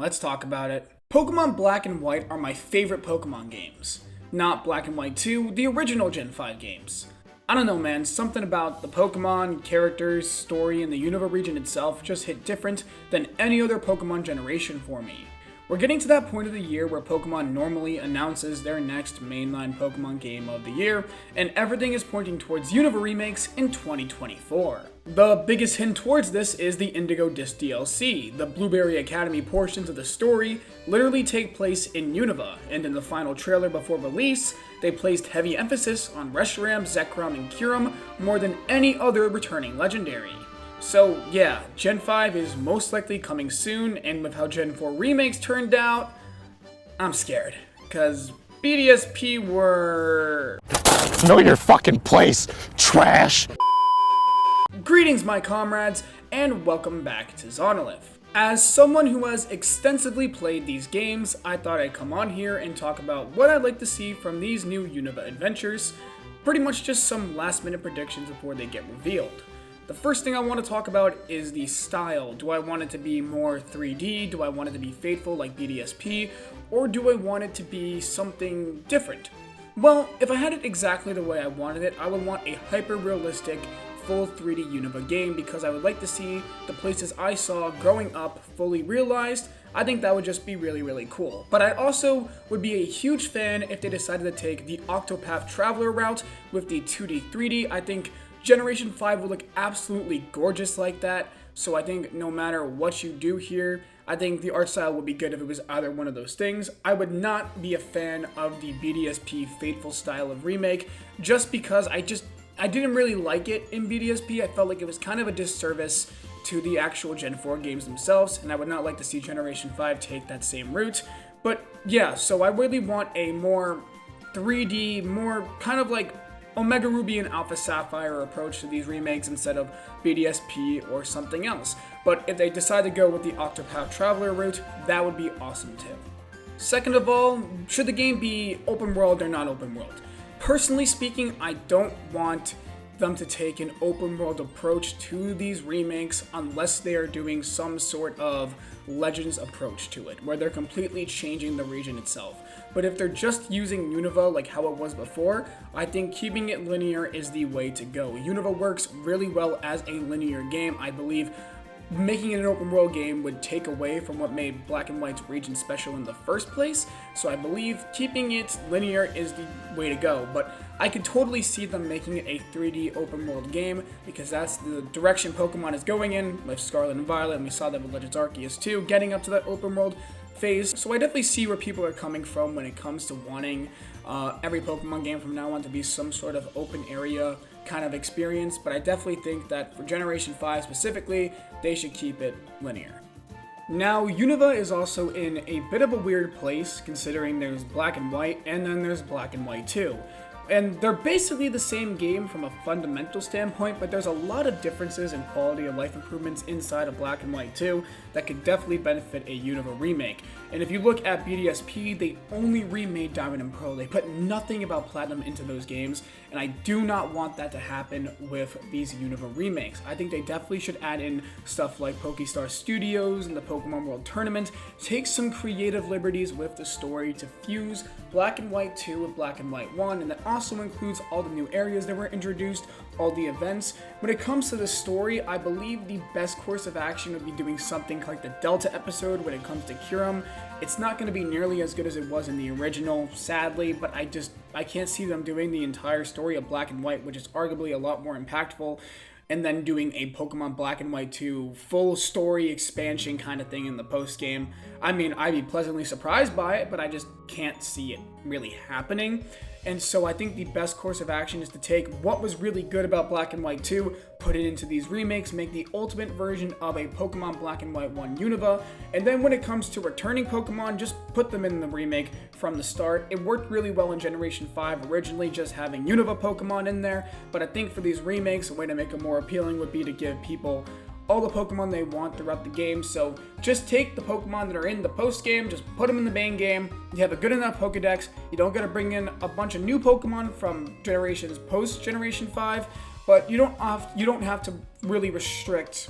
let's talk about it. Pokemon Black and White are my favorite Pokemon games. Not Black and White 2, the original Gen 5 games. I don't know, man, something about the Pokemon, characters, story, and the Unova region itself just hit different than any other Pokemon generation for me. We're getting to that point of the year where Pokemon normally announces their next mainline Pokemon game of the year, and everything is pointing towards Unova Remakes in 2024. The biggest hint towards this is the Indigo Disc DLC. The Blueberry Academy portions of the story literally take place in Unova, and in the final trailer before release, they placed heavy emphasis on Reshiram, Zekrom, and Kyurem more than any other returning legendary. So yeah, Gen 5 is most likely coming soon, and with how Gen 4 Remakes turned out, I'm scared. Cause BDSP were... Know your fucking place, trash! Greetings my comrades, and welcome back to Zanolith. As someone who has extensively played these games, I thought I'd come on here and talk about what I'd like to see from these new Unova adventures, pretty much just some last minute predictions before they get revealed. The first thing I want to talk about is the style. Do I want it to be more 3D? Do I want it to be faithful like BDSP? Or do I want it to be something different? Well, if I had it exactly the way I wanted it, I would want a hyper-realistic, full 3D Unova game because I would like to see the places I saw growing up fully realized. I think that would just be really, really cool. But I also would be a huge fan if they decided to take the Octopath Traveler route with the 2D, 3D. I think Generation 5 would look absolutely gorgeous like that, so I think no matter what you do here, I think the art style would be good if it was either one of those things. I would not be a fan of the BDSP Faithful style of remake, just because I didn't really like it in BDSP. I felt like it was kind of a disservice to the actual Gen 4 games themselves, and I would not like to see Generation 5 take that same route. But yeah, so I really want a more 3D, more kind of like Omega Ruby and Alpha Sapphire approach to these remakes instead of BDSP or something else. But if they decide to go with the Octopath Traveler route, that would be awesome too. Second of all, should the game be open world or not open world? Personally speaking, I don't want them to take an open world approach to these remakes unless they are doing some sort of Legends approach to it, where they're completely changing the region itself. But if they're just using Unova like how it was before, I think keeping it linear is the way to go. Unova works really well as a linear game. I believe making it an open world game would take away from what made Black and White's region special in the first place, so I believe keeping it linear is the way to go. But I could totally see them making it a 3D open world game, because that's the direction Pokemon is going in with Scarlet and Violet, and we saw that with Legends Arceus too, getting up to that open world phase. So I definitely see where people are coming from when it comes to wanting every Pokemon game from now on to be some sort of open area kind of experience, but I definitely think that for Generation 5 specifically, they should keep it linear. Now, Unova is also in a bit of a weird place, considering there's Black and White, and then there's Black and White 2. And they're basically the same game from a fundamental standpoint, but there's a lot of differences in quality of life improvements inside of Black and White 2 that could definitely benefit a Unova remake. And if you look at BDSP, they only remade Diamond and Pearl. They put nothing about Platinum into those games, and I do not want that to happen with these Unova remakes. I think they definitely should add in stuff like Pokestar Studios and the Pokemon World Tournament, take some creative liberties with the story to fuse Black and White 2 with Black and White 1, and that also includes all the new areas that were introduced, all the events. When it comes to the story, I believe the best course of action would be doing something like the Delta episode when it comes to Kyurem. It's not going to be nearly as good as it was in the original, sadly, but I can't see them doing the entire story of Black and White, which is arguably a lot more impactful, and then doing a Pokemon Black and White 2 full story expansion kind of thing in the post-game. I mean, I'd be pleasantly surprised by it, but I just can't see it really happening. And so I think the best course of action is to take what was really good about Black and White 2, put it into these remakes, make the ultimate version of a Pokemon Black and White 1 Unova, and then when it comes to returning Pokemon, just put them in the remake from the start. It worked really well in Generation 5 originally, just having Unova Pokemon in there, but I think for these remakes, a way to make them more appealing would be to give people all the Pokemon they want throughout the game. So just take the Pokemon that are in the post game, just put them in the main game. You have a good enough Pokedex. You don't got to bring in a bunch of new Pokemon from generations post Generation 5, but you don't have to really restrict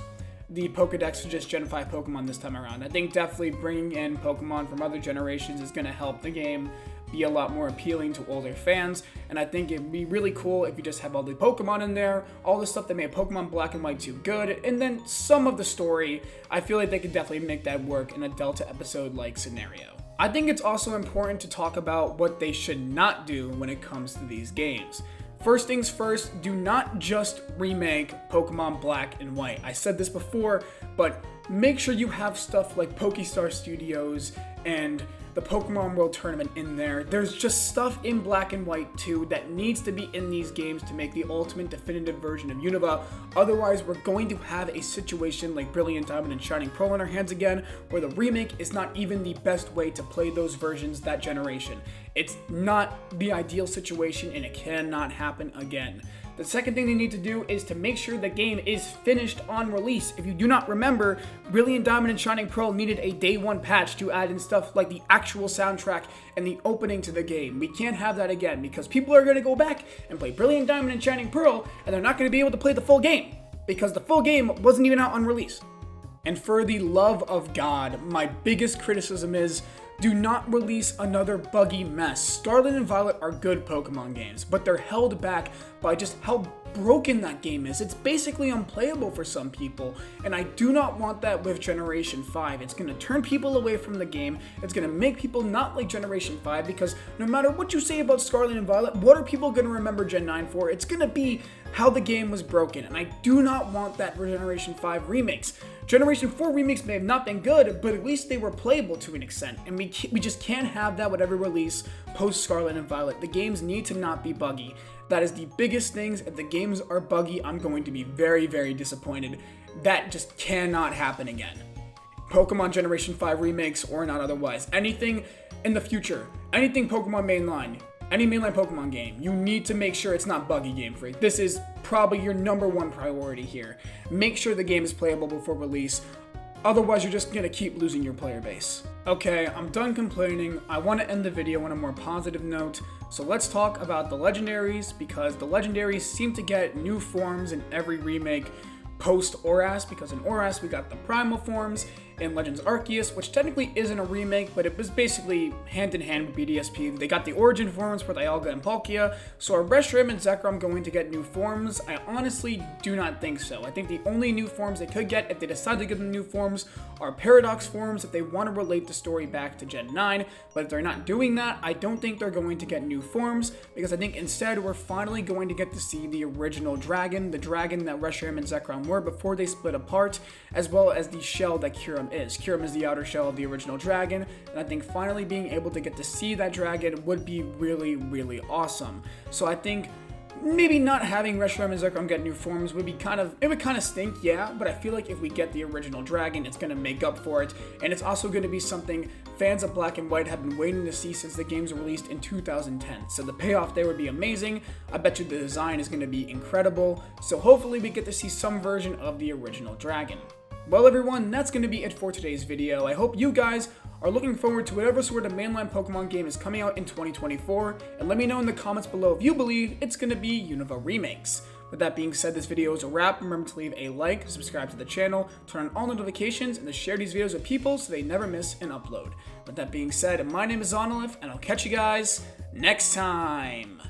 the Pokedex to just Gen 5 Pokemon this time around. I think definitely bringing in Pokemon from other generations is going to help the game be a lot more appealing to older fans, and I think it'd be really cool if you just have all the Pokemon in there, all the stuff that made Pokemon Black and White 2 good, and then some of the story. I feel like they could definitely make that work in a Delta episode-like scenario. I think it's also important to talk about what they should not do when it comes to these games. First things first, do not just remake Pokemon Black and White. I said this before, but make sure you have stuff like Pokestar Studios and the Pokemon World Tournament in there. There's just stuff in Black and White 2 that needs to be in these games to make the ultimate definitive version of Unova. Otherwise, we're going to have a situation like Brilliant Diamond and Shining Pearl in our hands again, where the remake is not even the best way to play those versions that generation. It's not the ideal situation, and it cannot happen again. The second thing they need to do is to make sure the game is finished on release. If you do not remember, Brilliant Diamond and Shining Pearl needed a day one patch to add in stuff like the actual soundtrack and the opening to the game. We can't have that again, because people are going to go back and play Brilliant Diamond and Shining Pearl, and they're not going to be able to play the full game, because the full game wasn't even out on release. And for the love of God, my biggest criticism is, do not release another buggy mess. Scarlet and Violet are good Pokemon games, but they're held back by just how broken that game is. It's basically unplayable for some people, and I do not want that with Generation 5. It's going to turn people away from the game. It's going to make people not like Generation 5, because no matter what you say about Scarlet and Violet, what are people going to remember Gen 9 for? It's going to be how the game was broken, and I do not want that for Generation 5 remakes. Generation 4 remakes may have not been good, but at least they were playable to an extent, and we just can't have that with every release post Scarlet and Violet. The games need to not be buggy. That is the biggest things. If the games are buggy, I'm going to be very, very disappointed. That just cannot happen again. Pokemon Generation 5 remakes or not otherwise. Anything in the future, anything Pokemon mainline, any mainline Pokemon game, you need to make sure it's not buggy, Game Freak. This is probably your number one priority here. Make sure the game is playable before release. Otherwise, you're just going to keep losing your player base. Okay, I'm done complaining. I want to end the video on a more positive note. So let's talk about the legendaries, because the legendaries seem to get new forms in every remake post Oras, because in Oras we got the primal forms in Legends Arceus, which technically isn't a remake, but it was basically hand in hand with BDSP. They got the origin forms for Dialga and Palkia, so are Reshiram and Zekrom going to get new forms? I honestly do not think so. I think the only new forms they could get, if they decide to give them new forms, are Paradox forms if they want to relate the story back to Gen 9, but if they're not doing that, I don't think they're going to get new forms, because I think instead we're finally going to get to see the original dragon, the dragon that Reshiram and Zekrom were before they split apart, as well as the shell that Kyurem is. Kyurem is the outer shell of the original dragon, and I think finally being able to get to see that dragon would be really, really awesome. So I think maybe not having Reshiram and Zekrom get new forms would be it would kind of stink, yeah, but I feel like if we get the original dragon, it's going to make up for it, and it's also going to be something fans of Black and White have been waiting to see since the games were released in 2010, so the payoff there would be amazing. I bet you the design is going to be incredible, so hopefully we get to see some version of the original dragon. Well everyone, that's going to be it for today's video. I hope you guys are looking forward to whatever sort of mainline Pokemon game is coming out in 2024, and let me know in the comments below if you believe it's going to be Unova Remakes. With that being said, this video is a wrap. Remember to leave a like, subscribe to the channel, turn on all notifications, and to share these videos with people so they never miss an upload. With that being said, my name is Zanolith, and I'll catch you guys next time.